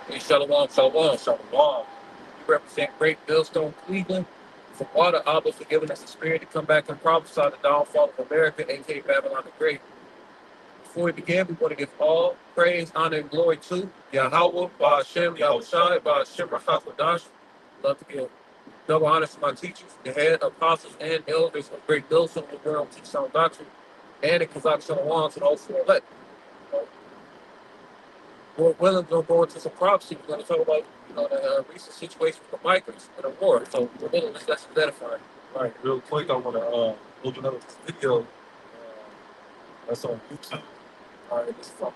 Hey, Shalom, Shalom, Shalom. We represent Great Millstone, Cleveland. From water, Abba for giving us the spirit to come back and prophesy the downfall of America, aka Babylon the Great. Before we begin, we want to give all praise, honor, and glory to Yahweh, Ba'ashem, Yahushai, Ba'ashem, Rachakadash. Love to give double honor to my teachers, the head apostles and elders of Great Millstone, the world teach sound doctrine, and the Kazakh Shalom to those who are elect. We're willing to go into some prophecy. We're going to talk about, the recent situation with the migrants and the war. So we're willing to let's edify. All right, real quick, I want to open up this video that's on YouTube. All right, this is from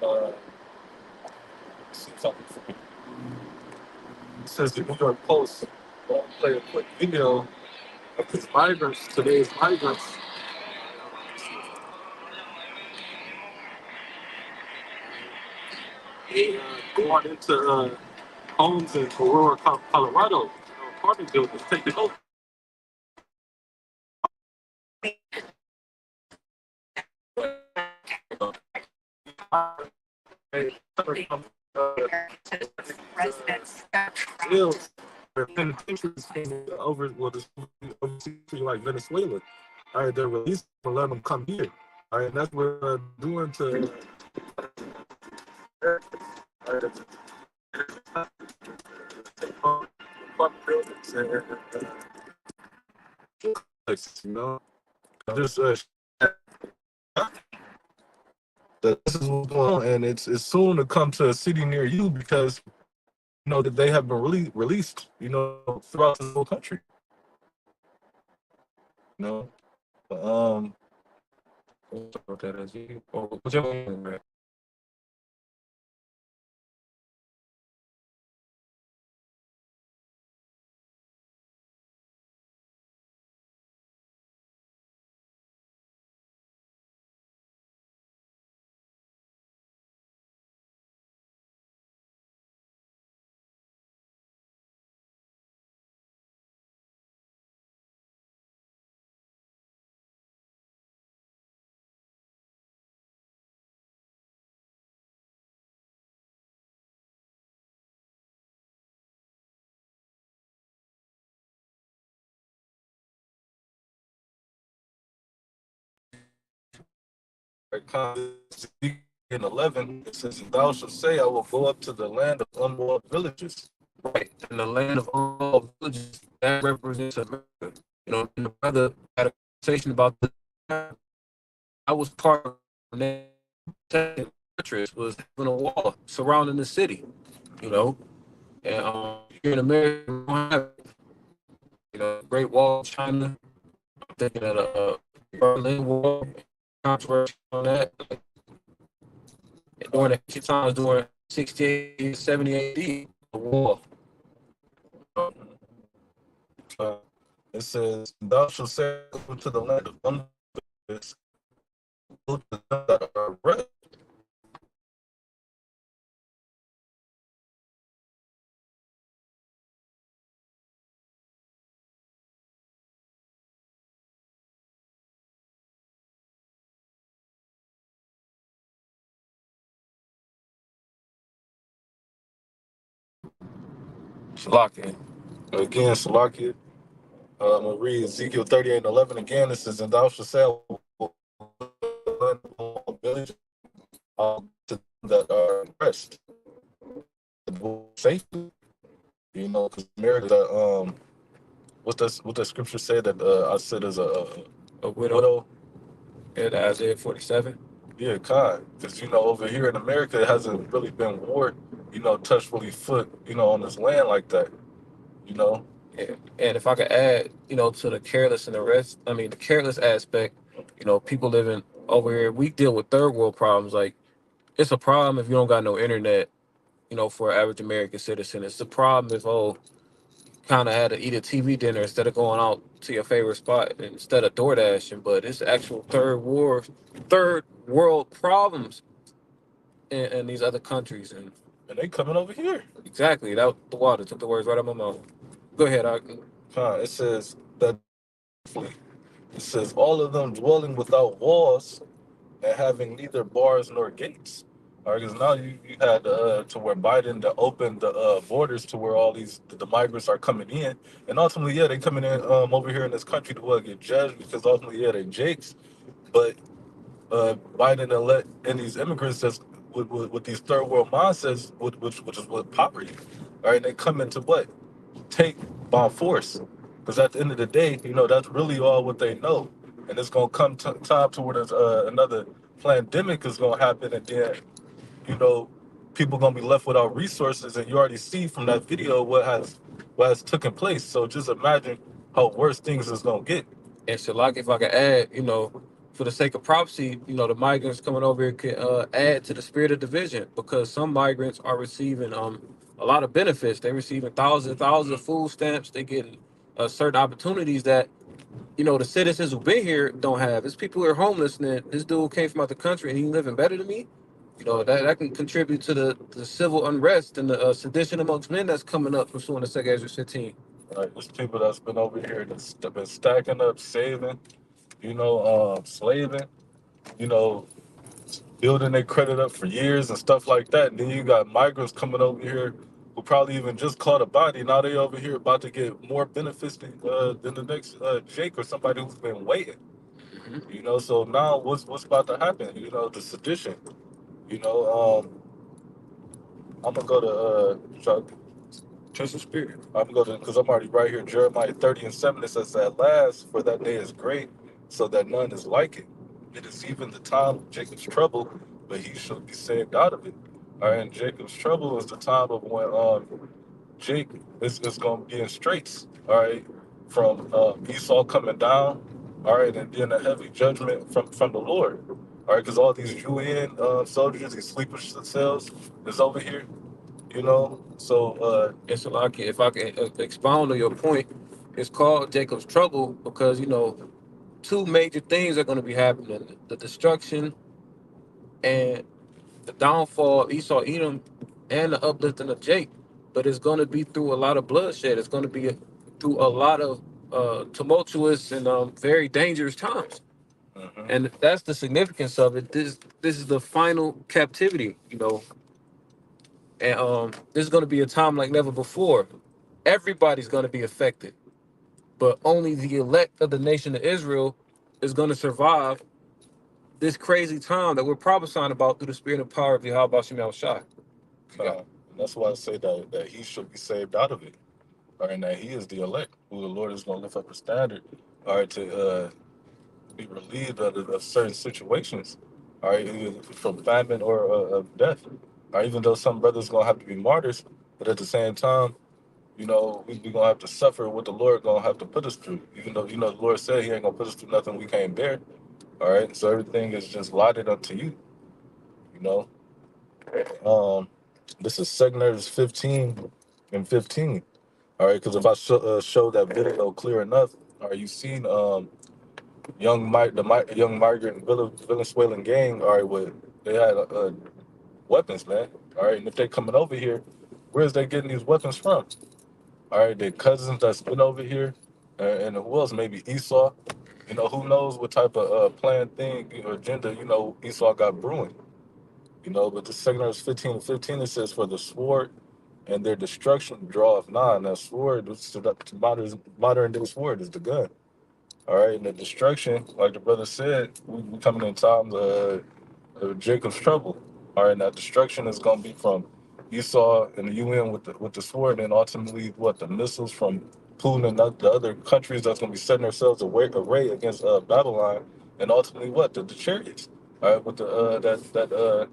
see something from it says the New York Post. I'll play a quick video of these migrants, today's migrants. Going into homes in Aurora, Colorado, apartment buildings, taking over. Residents bills penitentiaries over overseas like Venezuela. All right, they're released and let them come here. All right, and that's what they're doing to. Buildings just this is what's going on, and it's soon to come to a city near you because that they have been really released, throughout the whole country. You know, what that is. In 11, it says, "Thou shalt say, I will go up to the land of unwalled villages." Right, and the land of unwalled villages that represents America. And the brother had a conversation about this. I was part of the fortress was having a wall surrounding the city. You know, and here in America, we don't have Great Wall of China. I'm thinking of the Berlin Wall, controversy on that. During the times during 68, 70 AD, the war. It says, "Thou shalt say to the land of unbelievers, go to them that are rested." Salakia. Again, Salakia. I'm going to read Ezekiel 38:11 again. It says, "And thou shalt say, I will village to them that are oppressed, safety." Because America, what the scripture said that I said is a widow in Isaiah 47. Yeah, God, because over here in America, it hasn't really been war, touched really foot, on this land like that, you know. And if I could add, to the careless and the rest, I mean, the careless aspect, people living over here, we deal with third world problems. Like, it's a problem if you don't got no internet, for an average American citizen. It's a problem if, kind of had to eat a TV dinner instead of going out to your favorite spot instead of door dashing. But it's actual third world problems in these other countries, and they coming over here. Exactly. That the water took the words right out of my mouth. Go ahead, I. It says that it says all of them dwelling without walls and having neither bars nor gates. All right, because now you had to where Biden to open the borders to where all the migrants are coming in, and ultimately, yeah, they coming in over here in this country to get judged because ultimately, yeah, they jakes. But Biden to let in these immigrants that's with these third world mindsets, which is what poverty. All right, they come into what take by force, because at the end of the day, that's really all what they know, and it's gonna come time to where there's another pandemic is gonna happen, and then you know, people gonna be left without resources, and you already see from that video what has taken place. So just imagine how worse things is gonna get. And so, like, if I could add, for the sake of prophecy, the migrants coming over here can add to the spirit of division, because some migrants are receiving a lot of benefits. They're receiving thousands and thousands of food stamps. They get certain opportunities that the citizens who've been here don't have. It's people who are homeless, and this dude came from out the country and he living better than me. That can contribute to the civil unrest and the sedition amongst men that's coming up pursuing the Second Ezra 15. Like there's people that's been over here that's been stacking up, saving, slaving, you know, building their credit up for years and stuff like that. And then you got migrants coming over here who probably even just caught a body. Now they over here about to get more benefits than the next Jake or somebody who's been waiting. So now what's about to happen? The sedition. You know, I'm gonna go to Trust the spirit. I'm going to because I'm already right here. Jeremiah 30:7. It says, "At last, for that day is great, so that none is like it. It is even the time of Jacob's trouble, but he shall be saved out of it." All right, and Jacob's trouble is the time of when Jake is going to be in straits. All right, from Esau coming down. All right, and then a heavy judgment from the Lord. All right, because all these UN soldiers, these sleeper cells, is over here. So And so, like, if I can expound on your point, it's called Jacob's trouble because two major things are going to be happening: the destruction and the downfall of Esau, Edom, and the uplifting of Jake. But it's going to be through a lot of bloodshed. It's going to be through a lot of tumultuous and very dangerous times. And that's the significance of it. This is the final captivity, and this is going to be a time like never before. Everybody's going to be affected, but only the elect of the nation of Israel is going to survive this crazy time that we're prophesying about through the spirit and power of Yahweh Shem Shai. and that's why I say that he should be saved out of it. All right, and that he is the elect, who the Lord is going to lift up a standard, all right, to be relieved of certain situations, all right, either from famine or of death. All right, even though some brothers going to have to be martyrs, but at the same time, we're going to have to suffer what the Lord going to have to put us through. Even though, the Lord said he ain't going to put us through nothing we can't bear. All right, so everything is just allotted unto you, you know. Um, this is 2 15 and 15. All right, because if I show that video clear enough, are you seen young migrant Venezuelan gang? All right, they had weapons, man. All right, and if they coming over here, where's they getting these weapons from? All right, their cousins that's been over here, and who else? Maybe Esau. Who knows what type of planned thing or agenda Esau got brewing. But the second verse 15 and 15 it says, "For the sword and their destruction draweth nigh." And that sword, to modern day sword, is the gun. All right, and the destruction, like the brother said, we coming in times of Jacob's trouble. All right, and that destruction is going to be from Esau and the UN with the sword, and ultimately what the missiles from Putin and the other countries that's going to be setting themselves array against Babylon, and ultimately what the chariots. All right, with the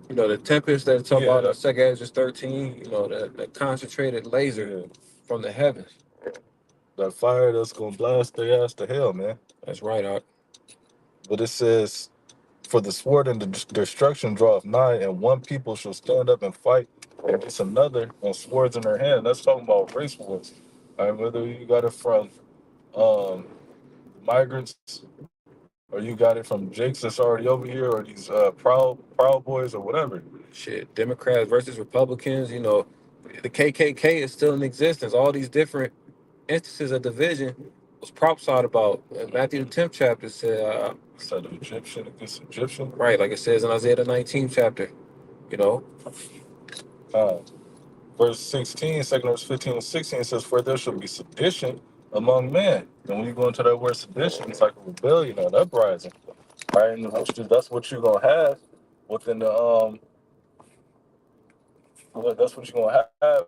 The tempest that talk about the second Ezra 13, the concentrated laser from the heavens. that fire that's gonna blast their ass to hell, man. That's right, Art. But it says, "For the sword and the destruction draweth nigh, and one people shall stand up and fight against another, and swords in their hand." That's talking about race wars. All right, whether you got it from um, migrants or you got it from Jakes that's already over here, or these proud boys or whatever. Shit, Democrats versus Republicans, the KKK is still in existence. All these different instances of division was prophesied about in Matthew the 10th chapter. Said, Said Egyptian against Egyptian. right, like it says in Isaiah the 19th chapter. You know, Uh, verse 16, second verse 15 and 16 says, "For there shall be sedition among men." And when you go into that word sedition, it's like a rebellion or an uprising, right? And that's what you're gonna have within the that's what you're gonna have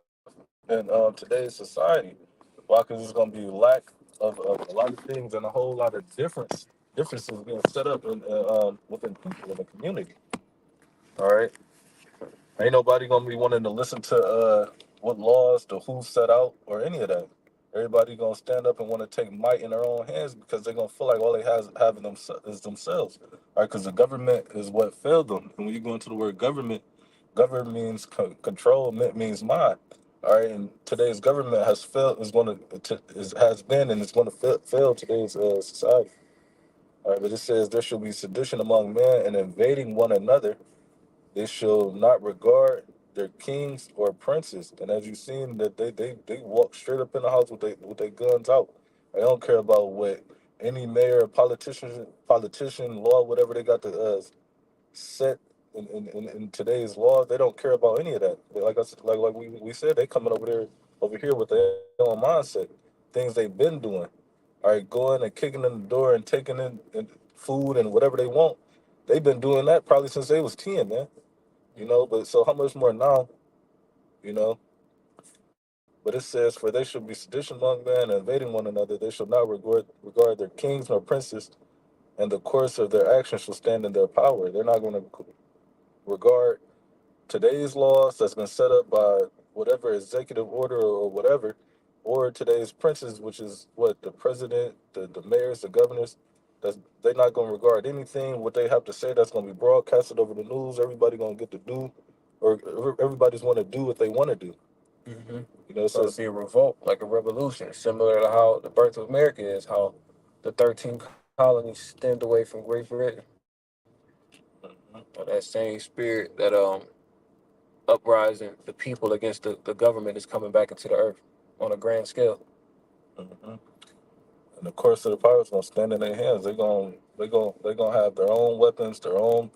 in today's society. Why? Because there's gonna be lack of a lot of things and a whole lot of differences being set up within people in the community. All right. Ain't nobody gonna be wanting to listen to what laws the who set out or any of that. Everybody gonna stand up and want to take might in their own hands because they're gonna feel like all they have in is themselves. All right, because the government is what failed them. And when you go into the word government, govern means control, means mind. All right, and today's government has failed. Has been and is going to fail today's society. All right, but it says there shall be sedition among men and invading one another. They shall not regard their kings or princes. And as you've seen, that they walk straight up in the house with their guns out. They don't care about what any mayor, politician, law, whatever they got to set in today's law. They don't care about any of that. Like I said, like we said, they coming over here with their own mindset, things they've been doing. All right, going and kicking in the door and taking in food and whatever they want. They've been doing that probably since they was 10, man. But so how much more now, you know? But it says, "For they shall be sedition among men, and invading one another. They shall not regard their kings nor princes, and the course of their actions shall stand in their power." They're not going to regard today's laws that's been set up by whatever executive order or whatever, or today's princes, which is what the president, the mayors, the governors. They're not going to regard anything what they have to say that's going to be broadcasted over the news. Everybody going to get to do, or everybody's want to do what they want to do. mm-hmm. It So it'd says be a revolt, like a revolution, similar to how the birth of America is, how the 13 colonies stemmed away from Great Britain. That same spirit, that uprising, the people against the government is coming back into the earth on a grand scale. mm-hmm. And the course of the power is going to stand in their hands. They're gonna have their own weapons, their own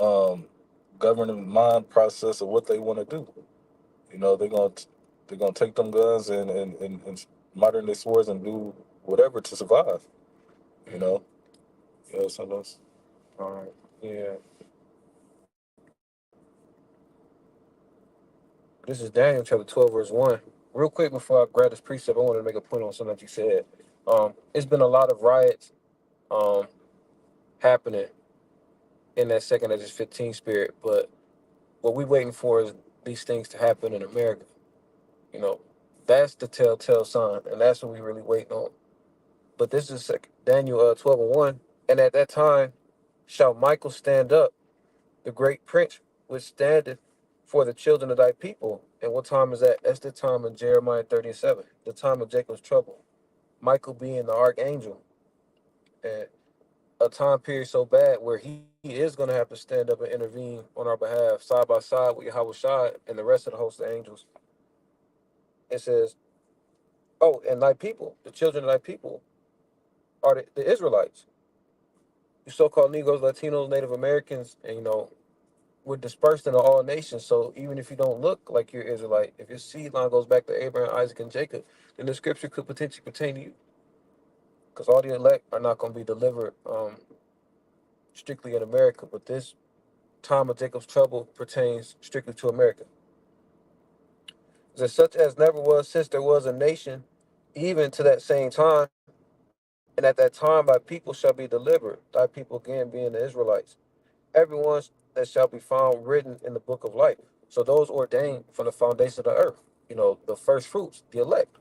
um, governing mind process of what they want to do. They're gonna take them guns and modern day swords and do whatever to survive. You Mm-hmm. know, so that's All right. Yeah. This is Daniel chapter 12, verse 1. Real quick before I grab this precept, I wanted to make a point on something that you said. It's been a lot of riots um, happening in that second Edges 15 spirit, but what we waiting for is these things to happen in America. You know, that's the telltale sign, and that's what we really waiting on. But this is Daniel 12 and 1. And at that time shall Michael stand up, the great prince, which standeth for the children of thy people. And what time is that? That's the time of Jeremiah 37, the time of Jacob's trouble. Michael being the archangel, and a time period so bad where he is going to have to stand up and intervene on our behalf, side by side with Yahweh Shai and the rest of the host of angels. It says, "Oh, and thy people, the children of thy people, are the Israelites, you so-called Negroes, Latinos, Native Americans, and we're dispersed into all nations. So even if you don't look like you're Israelite, if your seed line goes back to Abraham, Isaac, and Jacob, then the scripture could potentially pertain to you, because all the elect are not going to be delivered strictly in America. But this time of Jacob's trouble pertains strictly to America. It says, such as never was since there was a nation, even to that same time. And at that time thy people shall be delivered, thy people again being the Israelites. Everyone that shall be found written in the book of life. So those ordained from the foundation of the earth, the first fruits, the elect.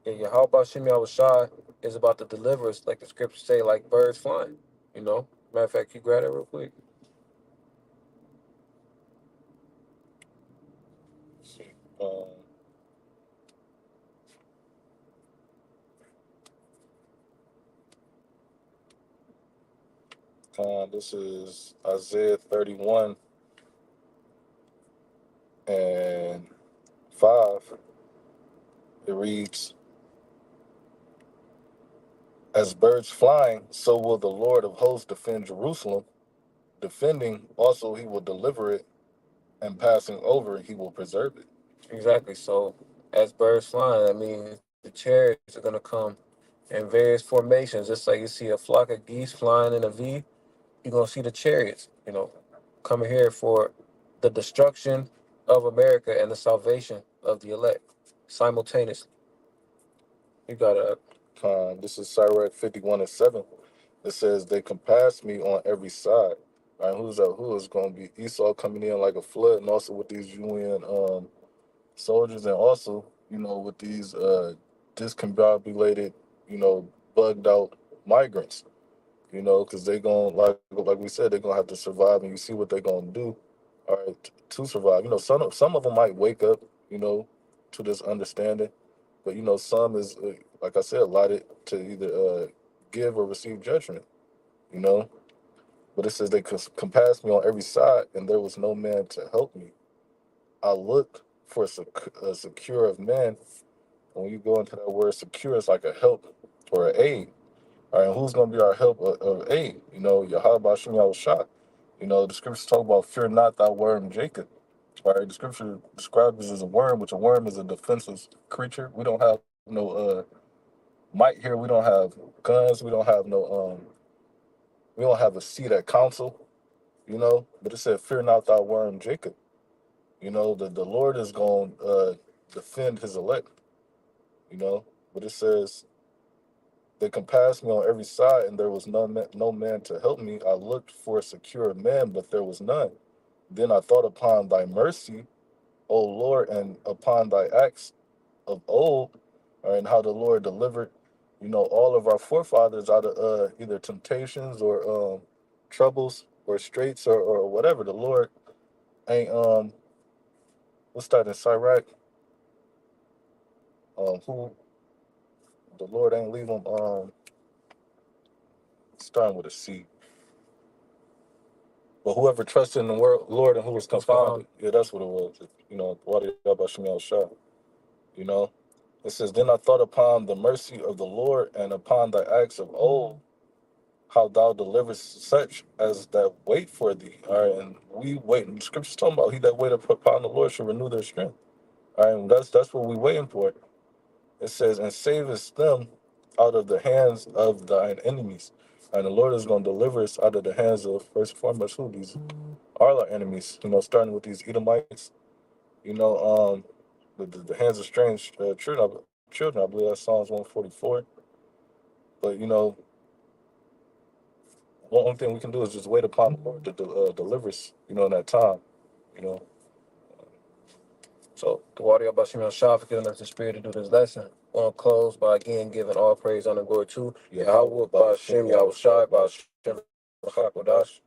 And Yahweh Shem Shai is about to deliver us, like the scriptures say, like birds flying. Matter of fact, you grab that real quick. um, this is Isaiah 31 and 5. It reads, As birds flying, so will the Lord of hosts defend Jerusalem. Defending, also he will deliver it, and passing over, he will preserve it. Exactly. So as birds flying, that means the chariots are gonna come in various formations. Just like you see a flock of geese flying in a V, you're gonna see the chariots, coming here for the destruction of America and the salvation of the elect simultaneously. You gotta This is Sirach 51 and 7. It says, they compass me on every side. Right, who's that? Who is going to be Esau coming in like a flood, and also with these UN soldiers, and also, with these discombobulated, bugged out migrants, because they going like we said, they're gonna have to survive, and you see what they're gonna do, all right, to survive. Some of them might wake up, to this understanding, but some is like I said, allotted to either give or receive judgment. You know, but it says they compassed me on every side, and there was no man to help me. I looked for a secure of men. And when you go into that word secure, it's like a help or an aid. All right, and who's going to be our help or aid? Yahweh Shem Yahushua. The scriptures talk about fear not thy worm Jacob. All right, the scripture describes us as a worm, which a worm is a defenseless creature. We don't have no might here. We don't have guns. We don't have a seat at council. But it said, "Fear not thy worm Jacob." The Lord is going to defend His elect. But it says they compassed me on every side, and there was no man to help me. I looked for a secure man, but there was none. Then I thought upon thy mercy, O Lord, and upon thy acts of old, and how the Lord delivered, all of our forefathers out of either temptations or troubles or straits or whatever. The Lord ain't what's that in Sirach? Who the Lord ain't leave them starting with a C. But whoever trusted in the word, Lord, and who was confounded. Yeah, that's what it was. Wadi Yabba Shemiel Shah. You know, it says, then I thought upon the mercy of the Lord and upon thy acts of old, how thou deliverest such as that wait for thee. All right, and we wait. And the scripture's talking about he that wait upon the Lord shall renew their strength. All right, and that's what we waiting for. It says, and savest them out of the hands of thine enemies. And the Lord is going to deliver us out of the hands of, first and foremost, who these are our enemies, starting with these Edomites, you know, the hands of strange children. I believe that's Psalms 144. But, the only thing we can do is just wait upon the Lord to deliver us, in that time, you know. So, the Warrior Bashim Shah for giving us the spirit to do this lesson. I want to close by again giving all praise, honor, and glory to Yahweh Bashim Yahushai Bashim Chakodash.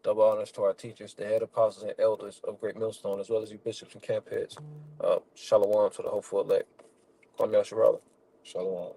Double honors to our teachers, the head apostles and elders of Great Millstone, as well as you bishops and camp heads. Shalom to the hopeful elect. Kwame Yasharala. Shalom.